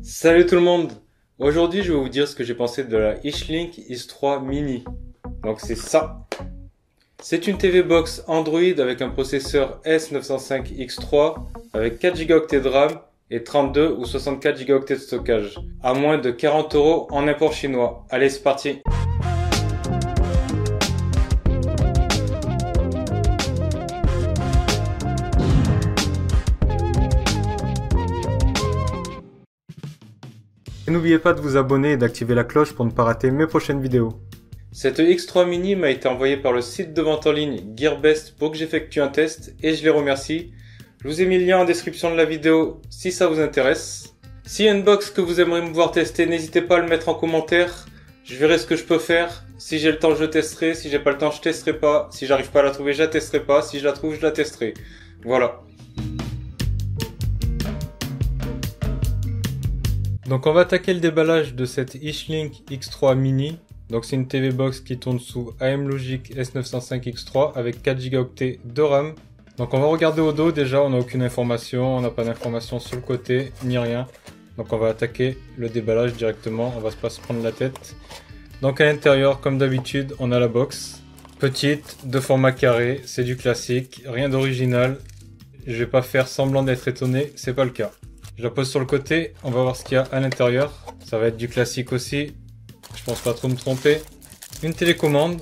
Salut tout le monde! Aujourd'hui je vais vous dire ce que j'ai pensé de la Eashlink X3 Mini. Donc c'est ça. C'est une TV Box Android avec un processeur S905X3 avec 4 Go de RAM et 32 ou 64 Go de stockage. À moins de 40 € en import chinois. Allez c'est parti! Et n'oubliez pas de vous abonner et d'activer la cloche pour ne pas rater mes prochaines vidéos. Cette X3 Mini m'a été envoyée par le site de vente en ligne Gearbest pour que j'effectue un test et je les remercie. Je vous ai mis le lien en description de la vidéo si ça vous intéresse. S'il y a une box que vous aimeriez me voir tester, n'hésitez pas à le mettre en commentaire. Je verrai ce que je peux faire. Si j'ai le temps, je testerai. Si j'ai pas le temps, je testerai pas. Si j'arrive pas à la trouver, je la testerai pas. Si je la trouve, je la testerai. Voilà. Donc on va attaquer le déballage de cette Eashlink X3 Mini. Donc c'est une TV Box qui tourne sous AM-Logic S905X3 avec 4 Go de RAM. Donc on va regarder au dos déjà, on n'a aucune information, on n'a pas d'information sur le côté, ni rien. Donc on va attaquer le déballage directement, on va pas se prendre la tête. Donc à l'intérieur, comme d'habitude, on a la box. Petite, de format carré, c'est du classique, rien d'original. Je vais pas faire semblant d'être étonné, c'est pas le cas. Je la pose sur le côté, on va voir ce qu'il y a à l'intérieur. Ça va être du classique aussi, je pense pas trop me tromper. Une télécommande,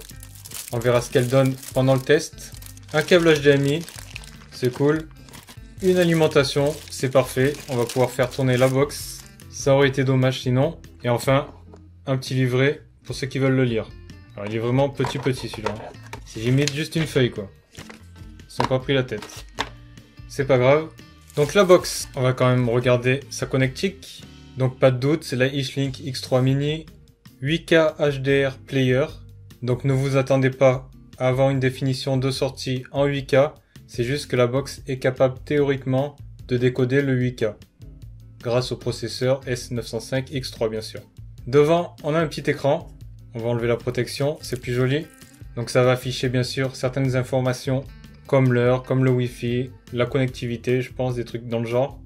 on verra ce qu'elle donne pendant le test. Un câble HDMI, c'est cool. Une alimentation, c'est parfait, on va pouvoir faire tourner la box. Ça aurait été dommage sinon. Et enfin, un petit livret pour ceux qui veulent le lire. Alors il est vraiment petit celui-là. Si j'imite juste une feuille quoi. Ils se sont pas pris la tête. C'est pas grave. Donc la box, on va quand même regarder sa connectique. Donc pas de doute, c'est la Eashlink X3 Mini 8K HDR Player. Donc ne vous attendez pas à avoir une définition de sortie en 8K. C'est juste que la box est capable théoriquement de décoder le 8K. Grâce au processeur S905X3 bien sûr. Devant, on a un petit écran. On va enlever la protection, c'est plus joli. Donc ça va afficher bien sûr certaines informations comme l'heure, comme le Wi-Fi, la connectivité, je pense, des trucs dans le genre,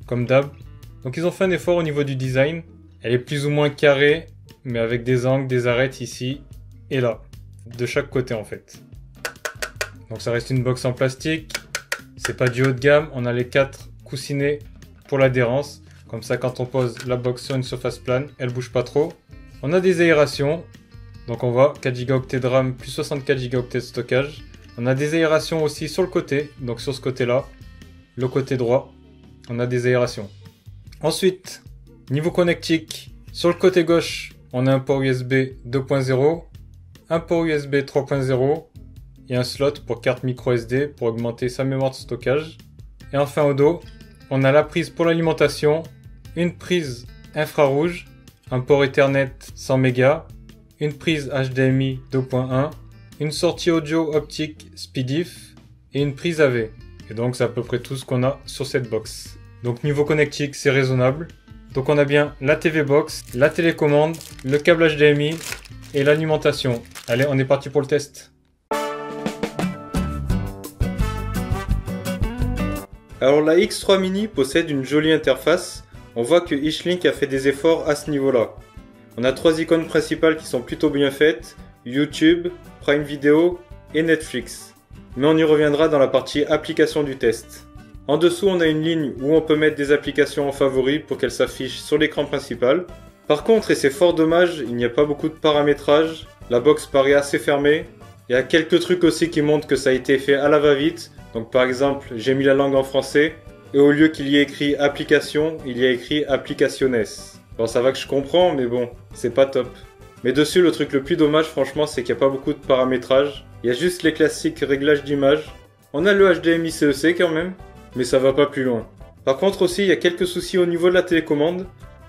comme d'hab. Donc ils ont fait un effort au niveau du design. Elle est plus ou moins carrée, mais avec des angles, des arêtes ici et là, de chaque côté en fait. Donc ça reste une box en plastique, c'est pas du haut de gamme, on a les 4 coussinets pour l'adhérence. Comme ça quand on pose la box sur une surface plane, elle bouge pas trop. On a des aérations, donc on voit 4 Go de RAM plus 64 Go de stockage. On a des aérations aussi sur le côté, donc sur ce côté-là, le côté droit, on a des aérations. Ensuite, niveau connectique, sur le côté gauche, on a un port USB 2.0, un port USB 3.0 et un slot pour carte micro SD pour augmenter sa mémoire de stockage. Et enfin au dos, on a la prise pour l'alimentation, une prise infrarouge, un port Ethernet 100 Go, une prise HDMI 2.1, une sortie audio optique SpeedIF et une prise AV. Et donc c'est à peu près tout ce qu'on a sur cette box. Donc niveau connectique c'est raisonnable. Donc on a bien la TV Box, la télécommande, le câble HDMI et l'alimentation. Allez on est parti pour le test. Alors la X3 Mini possède une jolie interface. On voit que Eashlink a fait des efforts à ce niveau-là. On a 3 icônes principales qui sont plutôt bien faites. YouTube, Prime Video et Netflix. Mais on y reviendra dans la partie application du test. En dessous, on a une ligne où on peut mettre des applications en favoris pour qu'elles s'affichent sur l'écran principal. Par contre, et c'est fort dommage, il n'y a pas beaucoup de paramétrage. La box paraît assez fermée. Il y a quelques trucs aussi qui montrent que ça a été fait à la va-vite. Donc par exemple, j'ai mis la langue en français et au lieu qu'il y ait écrit application, il y a écrit applicaciones. Bon, ça va que je comprends, mais bon, c'est pas top. Mais dessus, le truc le plus dommage, franchement, c'est qu'il n'y a pas beaucoup de paramétrage. Il y a juste les classiques réglages d'image. On a le HDMI CEC quand même, mais ça va pas plus loin. Par contre aussi, il y a quelques soucis au niveau de la télécommande.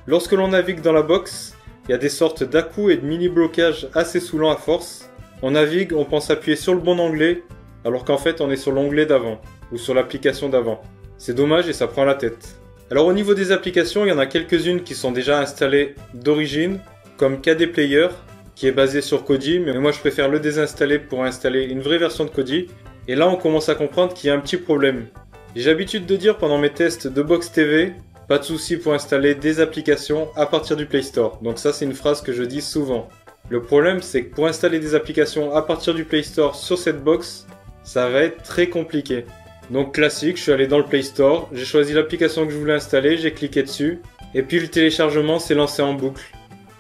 Lorsque l'on navigue dans la box, il y a des sortes d'à-coups et de mini-blocages assez saoulants à force. On navigue, on pense appuyer sur le bon onglet, alors qu'en fait on est sur l'onglet d'avant, ou sur l'application d'avant. C'est dommage et ça prend la tête. Alors au niveau des applications, il y en a quelques-unes qui sont déjà installées d'origine, comme KD Player, qui est basé sur Kodi, mais moi je préfère le désinstaller pour installer une vraie version de Kodi. Et là on commence à comprendre qu'il y a un petit problème. J'ai l'habitude de dire pendant mes tests de Box TV pas de souci pour installer des applications à partir du Play Store. Donc ça c'est une phrase que je dis souvent. Le problème c'est que pour installer des applications à partir du Play Store sur cette box, ça va être très compliqué. Donc classique, je suis allé dans le Play Store, j'ai choisi l'application que je voulais installer, j'ai cliqué dessus, et puis le téléchargement s'est lancé en boucle.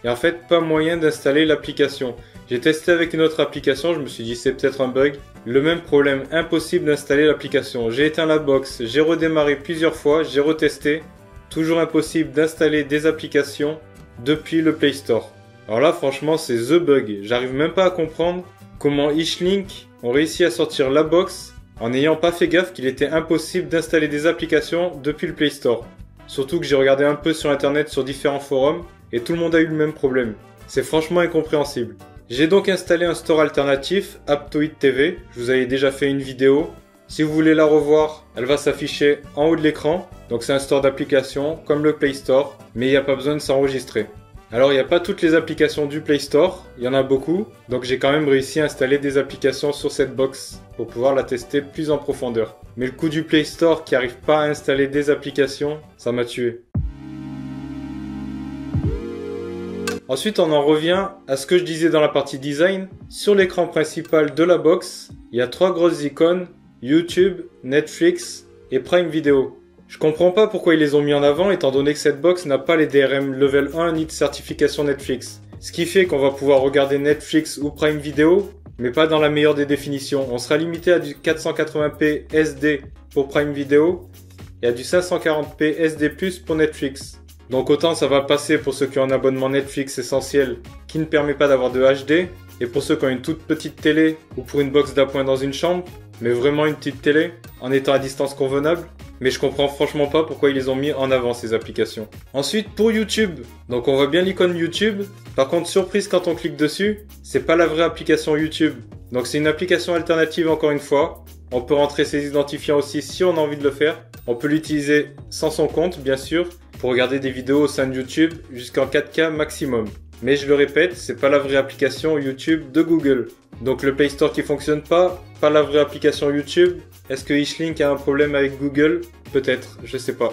Et en fait, pas moyen d'installer l'application. J'ai testé avec une autre application, je me suis dit c'est peut-être un bug. Le même problème, impossible d'installer l'application. J'ai éteint la box, j'ai redémarré plusieurs fois, j'ai retesté. Toujours impossible d'installer des applications depuis le Play Store. Alors là franchement c'est the bug. J'arrive même pas à comprendre comment Ishlink ont réussi à sortir la box en n'ayant pas fait gaffe qu'il était impossible d'installer des applications depuis le Play Store. Surtout que j'ai regardé un peu sur internet sur différents forums et tout le monde a eu le même problème. C'est franchement incompréhensible. J'ai donc installé un store alternatif, Aptoide TV. Je vous avais déjà fait une vidéo. Si vous voulez la revoir, elle va s'afficher en haut de l'écran. Donc c'est un store d'applications comme le Play Store, mais il n'y a pas besoin de s'enregistrer. Alors il n'y a pas toutes les applications du Play Store, il y en a beaucoup. Donc j'ai quand même réussi à installer des applications sur cette box pour pouvoir la tester plus en profondeur. Mais le coup du Play Store qui n'arrive pas à installer des applications, ça m'a tué. Ensuite, on en revient à ce que je disais dans la partie design. Sur l'écran principal de la box, il y a 3 grosses icônes, YouTube, Netflix et Prime Video. Je comprends pas pourquoi ils les ont mis en avant étant donné que cette box n'a pas les DRM level 1 ni de certification Netflix. Ce qui fait qu'on va pouvoir regarder Netflix ou Prime Video, mais pas dans la meilleure des définitions. On sera limité à du 480p SD pour Prime Video et à du 540p SD+ pour Netflix. Donc autant ça va passer pour ceux qui ont un abonnement Netflix essentiel qui ne permet pas d'avoir de HD, et pour ceux qui ont une toute petite télé ou pour une box d'appoint dans une chambre, mais vraiment une petite télé, en étant à distance convenable. Mais je comprends franchement pas pourquoi ils les ont mis en avant ces applications. Ensuite pour YouTube, donc on voit bien l'icône YouTube. Par contre surprise quand on clique dessus, c'est pas la vraie application YouTube. Donc c'est une application alternative encore une fois. On peut rentrer ses identifiants aussi si on a envie de le faire. On peut l'utiliser sans son compte bien sûr, pour regarder des vidéos au sein de YouTube jusqu'en 4K maximum. Mais je le répète, c'est pas la vraie application YouTube de Google. Donc le Play Store qui fonctionne pas la vraie application YouTube. Est-ce que Ishlink a un problème avec Google? Peut-être, je sais pas.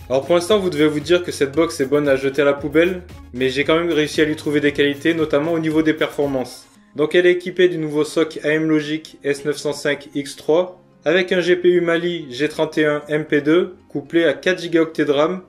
Alors pour l'instant vous devez vous dire que cette box est bonne à jeter à la poubelle, mais j'ai quand même réussi à lui trouver des qualités, notamment au niveau des performances. Donc elle est équipée du nouveau SoC AM Logic S905X3, avec un GPU Mali G31 MP2 couplé à 4 Go de RAM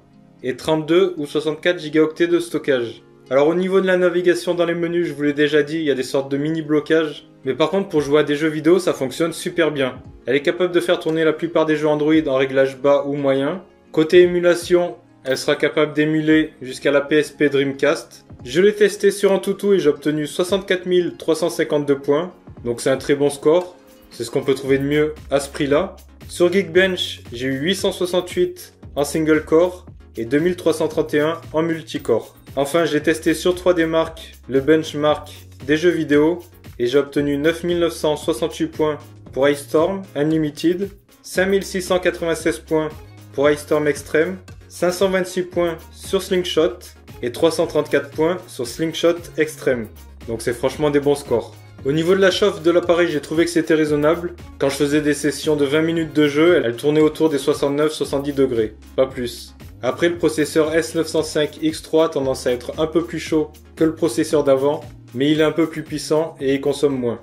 et 32 ou 64 Go de stockage. Alors au niveau de la navigation dans les menus, je vous l'ai déjà dit, il y a des sortes de mini blocages. Mais par contre pour jouer à des jeux vidéo, ça fonctionne super bien. Elle est capable de faire tourner la plupart des jeux Android en réglage bas ou moyen. Côté émulation, elle sera capable d'émuler jusqu'à la PSP Dreamcast. Je l'ai testé sur Antutu et j'ai obtenu 64 352 points. Donc c'est un très bon score. C'est ce qu'on peut trouver de mieux à ce prix-là. Sur Geekbench, j'ai eu 868 en single core et 2331 en multicore. Enfin, j'ai testé sur 3D Mark le benchmark des jeux vidéo et j'ai obtenu 9968 points pour Ice Storm Unlimited, 5696 points pour Ice Storm Extreme, 526 points sur Slingshot et 334 points sur Slingshot Extreme. Donc c'est franchement des bons scores. Au niveau de la chauffe de l'appareil, j'ai trouvé que c'était raisonnable. Quand je faisais des sessions de 20 minutes de jeu, elle tournait autour des 69-70 degrés, pas plus. Après, le processeur S905X3 a tendance à être un peu plus chaud que le processeur d'avant, mais il est un peu plus puissant et il consomme moins.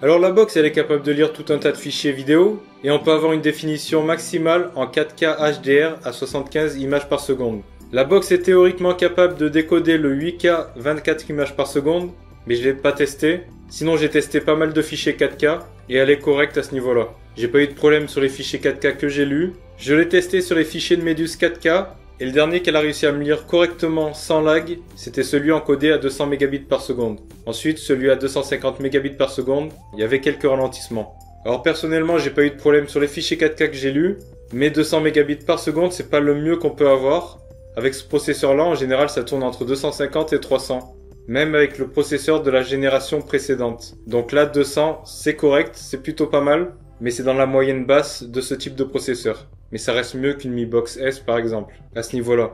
Alors la box, elle est capable de lire tout un tas de fichiers vidéo, et on peut avoir une définition maximale en 4K HDR à 75 images par seconde. La box est théoriquement capable de décoder le 8K 24 images par seconde, mais je l'ai pas testé. Sinon j'ai testé pas mal de fichiers 4K et elle est correcte à ce niveau-là. J'ai pas eu de problème sur les fichiers 4K que j'ai lus. Je l'ai testé sur les fichiers de Medus 4K et le dernier qu'elle a réussi à me lire correctement sans lag, c'était celui encodé à 200 Mbps par seconde. Ensuite celui à 250 Mbps par seconde, il y avait quelques ralentissements. Alors personnellement j'ai pas eu de problème sur les fichiers 4K que j'ai lus, mais 200 Mbps par seconde c'est pas le mieux qu'on peut avoir. Avec ce processeur-là, en général, ça tourne entre 250 et 300. Même avec le processeur de la génération précédente. Donc là, 200, c'est correct, c'est plutôt pas mal. Mais c'est dans la moyenne basse de ce type de processeur. Mais ça reste mieux qu'une Mi Box S, par exemple, à ce niveau-là.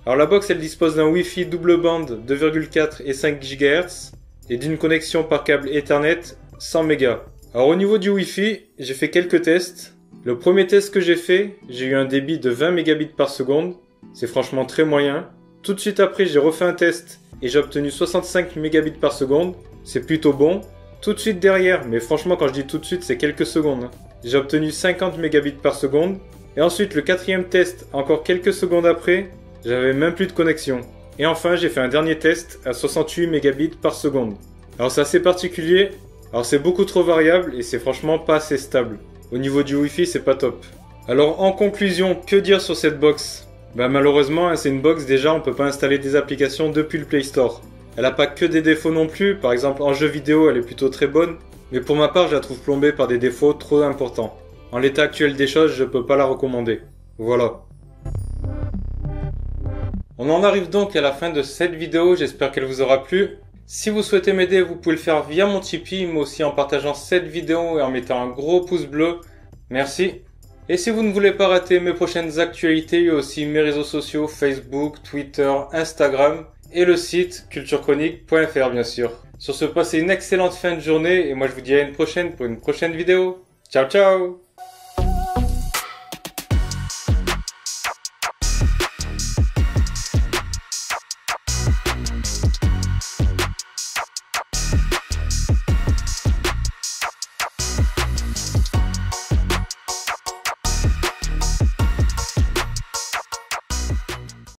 Alors la box, elle dispose d'un Wi-Fi double bande 2,4 et 5 GHz. et d'une connexion par câble Ethernet 100 mégas. Alors au niveau du Wi-Fi, j'ai fait quelques tests. Le premier test que j'ai fait, j'ai eu un débit de 20 mégabits par seconde. C'est franchement très moyen. Tout de suite après, j'ai refait un test et j'ai obtenu 65 mégabits par seconde. C'est plutôt bon. Tout de suite derrière, mais franchement quand je dis tout de suite, c'est quelques secondes. J'ai obtenu 50 mégabits par seconde. Et ensuite, le quatrième test, encore quelques secondes après, j'avais même plus de connexion. Et enfin, j'ai fait un dernier test à 68 mégabits par seconde. Alors c'est assez particulier. Alors c'est beaucoup trop variable et c'est franchement pas assez stable. Au niveau du Wi-Fi, c'est pas top. Alors en conclusion, que dire sur cette box? Malheureusement, c'est une box déjà, on peut pas installer des applications depuis le Play Store. Elle a pas que des défauts non plus, par exemple en jeu vidéo elle est plutôt très bonne, mais pour ma part je la trouve plombée par des défauts trop importants. En l'état actuel des choses, je peux pas la recommander. Voilà. On en arrive donc à la fin de cette vidéo, j'espère qu'elle vous aura plu. Si vous souhaitez m'aider, vous pouvez le faire via mon Tipeee, mais aussi en partageant cette vidéo et en mettant un gros pouce bleu. Merci. Et si vous ne voulez pas rater mes prochaines actualités, il y a aussi mes réseaux sociaux, Facebook, Twitter, Instagram et le site culturechronique.fr bien sûr. Sur ce, passez une excellente fin de journée et moi je vous dis à une prochaine pour une prochaine vidéo. Ciao ciao!